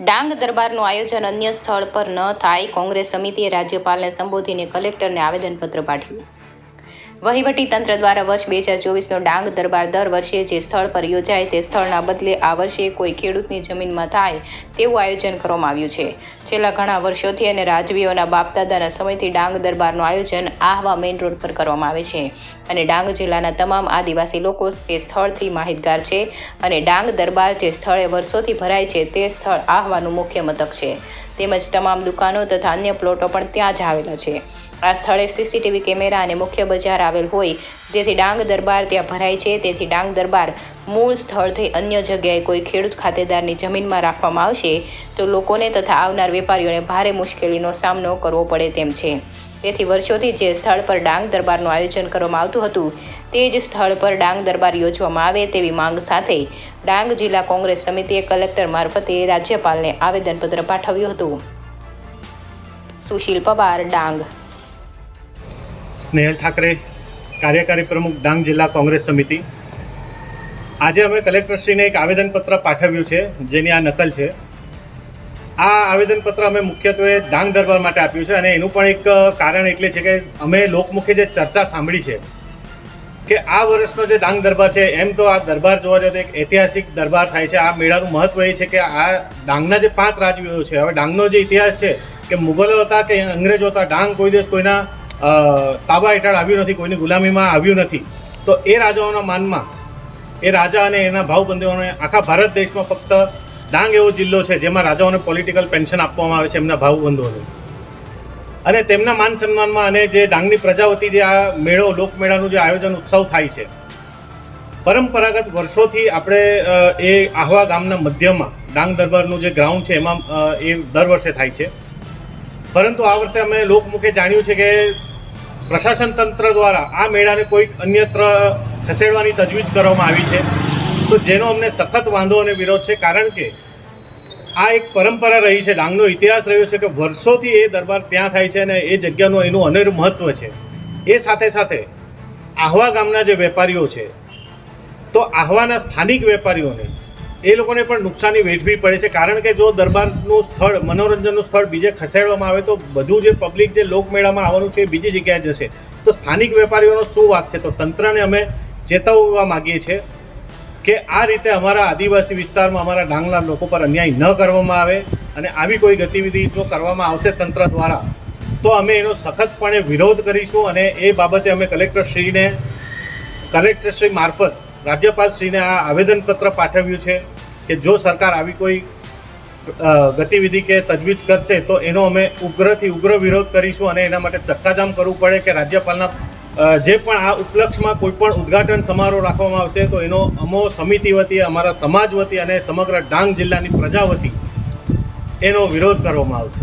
ડાંગ દરબારનું આયોજન અન્ય સ્થળ પર ન થાય, કોંગ્રેસ સમિતિએ રાજ્યપાલને સંબોધીને કલેક્ટરને આવેદનપત્ર પાઠવ્યું. વહીવટી તંત્ર દ્વારા વર્ષ 2024નો ડાંગ દરબાર દર વર્ષે જે સ્થળ પર યોજાય તે સ્થળના બદલે આ વર્ષે કોઈ ખેડૂતની જમીનમાં થાય તેવું આયોજન કરવામાં આવ્યું છે. છેલ્લા ઘણા વર્ષોથી અને રાજવીઓના બાપદાદાના સમયથી ડાંગ દરબારનું આયોજન આહવા મેઇન રોડ પર કરવામાં આવે છે અને ડાંગ જિલ્લાના તમામ આદિવાસી લોકો તે સ્થળથી માહિતગાર છે અને ડાંગ દરબાર જે સ્થળે વર્ષોથી ભરાય છે તે સ્થળ આહવાનું મુખ્ય મથક છે તેમજ તમામ દુકાનો તથા અન્ય પ્લોટો પણ ત્યાં જ આવેલા છે. આ સ્થળે સીસીટીવી કેમેરા અને મુખ્ય બજાર આવેલ હોય જેથી ડાંગ દરબાર ત્યાં ભરાય છે. તેથી ડાંગ દરબાર મૂળ સ્થળથી અન્ય જગ્યાએ કોઈ ખેડૂત ખાતેદારની જમીનમાં રાખવામાં આવશે તો લોકોને તથા આવનાર વેપારીઓને ભારે મુશ્કેલીનો સામનો કરવો પડે તેમ છે. તેથી વર્ષોથી જે સ્થળ પર ડાંગ દરબારનું આયોજન કરવામાં આવતું હતું તે જ સ્થળ પર ડાંગ દરબાર યોજવામાં આવે તેવી માંગ સાથે ડાંગ જિલ્લા કોંગ્રેસ સમિતિએ કલેક્ટર મારફતે રાજ્યપાલને આવેદનપત્ર પાઠવ્યું હતું. સુશીલ પવાર, ડાંગ. સ્નેહલ ઠાકરે, કાર્યકારી પ્રમુખ, ડાંગ જિલ્લા કોંગ્રેસ સમિતિ. આજે અમે કલેક્ટરશ્રીને એક આવેદનપત્ર પાઠવ્યું છે જેની આ નકલ છે. આ આવેદનપત્ર અમે મુખ્યત્વે ડાંગ દરબાર માટે આપ્યું છે અને એનું પણ એક કારણ એટલે છે કે અમે લોકમુખે જે ચર્ચા સાંભળી છે કે આ વર્ષનો જે ડાંગ દરબાર છે એમ તો આ દરબાર જોવા જઈએ તો એક ઐતિહાસિક દરબાર થાય છે. આ મેળાનું મહત્વ એ છે કે આ ડાંગના જે 5 રાજવીઓ છે, હવે ડાંગનો જે ઇતિહાસ છે કે મુગલો હતા કે અંગ્રેજો હતા, ડાંગ કોઈ દિવસ કોઈના તાબા હેઠળ આવ્યું નથી, કોઈની ગુલામીમાં આવ્યું નથી. તો એ રાજાઓના માનમાં એ રાજા અને એના ભાવબંધીઓને આખા ભારત દેશમાં ફક્ત ડાંગ એવો જિલ્લો છે જેમાં રાજાઓને પોલિટિકલ પેન્શન આપવામાં આવે છે એમના ભાવબંધોને, અને તેમના માન સન્માનમાં અને જે ડાંગની પ્રજા વતી જે આ મેળો લોકમેળાનું જે આયોજન ઉત્સવ થાય છે પરંપરાગત વર્ષોથી આપણે એ આહવા ગામના મધ્યમાં ડાંગ દરબારનું જે ગ્રાઉન્ડ છે એમાં એ દર વર્ષે થાય છે. પરંતુ આ વર્ષે અમે લોકમુખે જાણ્યું છે કે પ્રશાસન તંત્ર દ્વારા આ મેળાને કોઈક અન્યત્ર ખસેડવાની તજવીજ કરવામાં આવી છે, તો જેનો અમને સખત વાંધો અને વિરોધ છે. કારણ કે આ એક પરંપરા રહી છે, ડાંગનો ઇતિહાસ રહ્યો છે કે વર્ષોથી એ દરબાર ત્યાં થાય છે અને એ જગ્યાનું એનું અનેરું મહત્વ છે. એ સાથે સાથે આહવા ગામના જે વેપારીઓ છે તો આહવાના સ્થાનિક વેપારીઓને એ લોકોને પણ નુકસાની વેઠવી પડે છે. કારણ કે જો દરબારનું સ્થળ, મનોરંજનનું સ્થળ બીજે ખસેડવામાં આવે તો બધું જે પબ્લિક જે લોકમેળામાં આવવાનું છે એ બીજી જગ્યાએ જશે, તો સ્થાનિક વેપારીઓનો શું વાંક છે? તો તંત્રને અમે ચેતવવા માગીએ છીએ કે આ રીતે અમારા આદિવાસી વિસ્તારમાં અમારા ડાંગના લોકો પર અન્યાય ન કરવામાં આવે અને આવી કોઈ ગતિવિધિ જો કરવામાં આવશે તંત્ર દ્વારા તો અમે એનો સખતપણે વિરોધ કરીશું. અને એ બાબતે અમે કલેક્ટરશ્રી મારફત રાજ્યપાલશ્રીને આ આવેદનપત્ર પાઠવ્યું છે કે જો સરકાર આવી કોઈ ગતિવિધિ કે તજવીજ કરશે તો એનો અમે ઉગ્રથી ઉગ્ર વિરોધ કરીશું અને એના માટે ચક્કાજામ કરવું પડે કે રાજ્યપાલના જે પણ આ ઉપલક્ષમાં કોઈ પણ ઉદ્ઘાટન સમારોહ રાખવામાં આવશે તો એનો અમો સમિતિ વતી, અમારા સમાજ વતી અને સમગ્ર ડાંગ જિલ્લાની પ્રજા વતી એનો વિરોધ કરવામાં આવશે.